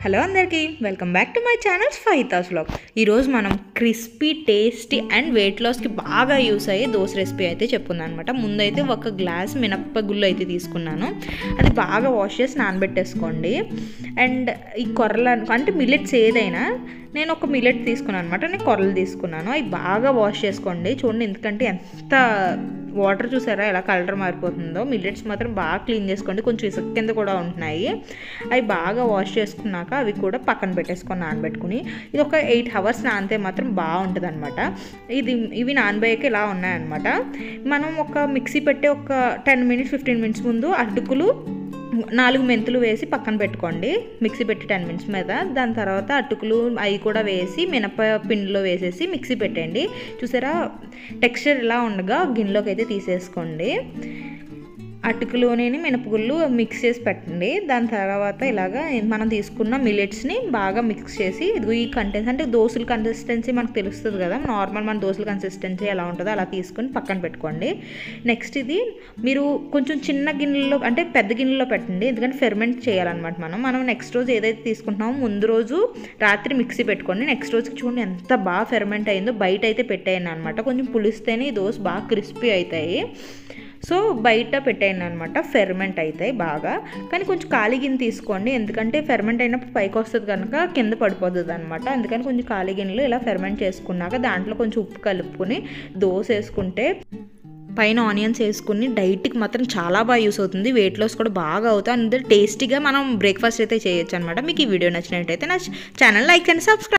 Hello అందరికీ welcome back to my channel ఫైతాస్ vlog. ఈరోజు మనం క్రిస్పీ టేస్టీ అండ్ వెయిట్ లాస్కి బాగా యూస్ అయ్యే దోశ రెసిపీ అయితే చెప్పుకున్నాను అనమాట. ముందైతే ఒక గ్లాస్ మినప్పగుళ్ళు అయితే తీసుకున్నాను. అది బాగా వాష్ చేసి నానబెట్టేసుకోండి. అండ్ ఈ కొర్రలు అంటే మిల్లెట్స్ ఏదైనా నేను ఒక మిల్లెట్ తీసుకున్నాను అనమాట. నేను కొర్రలు తీసుకున్నాను. అవి బాగా వాష్ చేసుకోండి. చూడండి ఎందుకంటే ఎంత వాటర్ చూసారా ఎలా కలర్ మారిపోతుందో. మిల్లెట్స్ మాత్రం బాగా క్లీన్ చేసుకోండి. కొంచెం ఇసుక కింద కూడా ఉంటున్నాయి. అవి బాగా వాష్ చేసుకున్నాక అవి కూడా పక్కన పెట్టేసుకొని నానబెట్టుకుని ఇది ఒక 8 hours నానితే మాత్రం బాగుంటుంది అనమాట. ఇవి నానబోయాక ఇలా ఉన్నాయన్నమాట. మనం ఒక మిక్సీ పెట్టి ఒక 10 minutes 15 minutes ముందు అటుకులు 4 మెంతులు వేసి పక్కన పెట్టుకోండి. మిక్సీ పెట్టి 10 minutes మీద. దాని తర్వాత అటుకులు అవి కూడా వేసి మినపపిండిలో వేసేసి మిక్సీ పెట్టండి. చూసారా టెక్స్చర్ ఇలా ఉండగా గిన్నెలోకి అయితే తీసేసుకోండి. అటుకులోనే మినపగుళ్ళు మిక్స్ చేసి పెట్టండి. దాని తర్వాత ఇలాగా మనం తీసుకున్న మిల్లెట్స్ని బాగా మిక్స్ చేసి ఈ కంటెన్స్ అంటే దోశల కన్సిస్టెన్సీ మనకు తెలుస్తుంది కదా. నార్మల్ మన దోశల కన్సిస్టెన్సీ ఎలా ఉంటుందో అలా తీసుకొని పక్కన పెట్టుకోండి. నెక్స్ట్ ఇది మీరు కొంచెం చిన్న గిన్నెలో అంటే పెద్ద గిన్నెలో పెట్టండి. ఎందుకంటే ఫెర్మెంట్ చేయాలన్నమాట. మనం నెక్స్ట్ రోజు ఏదైతే తీసుకుంటున్నామో ముందు రోజు రాత్రి మిక్సీ పెట్టుకోండి. నెక్స్ట్ రోజుకి చూడండి ఎంత బాగా ఫెర్మెంట్ అయిందో. బయట అయితే పెట్టేయండి అనమాట. కొంచెం పులిస్తేనే ఈ దోశ బాగా క్రిస్పీ అవుతాయి. సో బయట పెట్టేయండి అనమాట. ఫెర్మెంట్ అవుతాయి బాగా. కానీ కొంచెం ఖాళీ గిన్నె తీసుకోండి. ఎందుకంటే ఫెర్మెంట్ అయినప్పుడు పైకి వస్తుంది కనుక కింద పడిపోతుంది అనమాట. అందుకని కొంచెం ఖాళీ గిన్నెలో ఇలా ఫెర్మెంట్ చేసుకున్నాక దాంట్లో కొంచెం ఉప్పు కలుపుకొని దోశ వేసుకుంటే పైన ఆనియన్స్ వేసుకుని డైట్కి మాత్రం చాలా బాగా యూస్ అవుతుంది. వెయిట్ లాస్ కూడా బాగా అవుతుంది. అందరూ టేస్టీగా మనం బ్రేక్ఫాస్ట్ అయితే చేయొచ్చు అనమాట. మీకు ఈ వీడియో నచ్చినట్టయితే నా ఛానల్ లైక్ అండ్ సబ్స్క్రైబ్.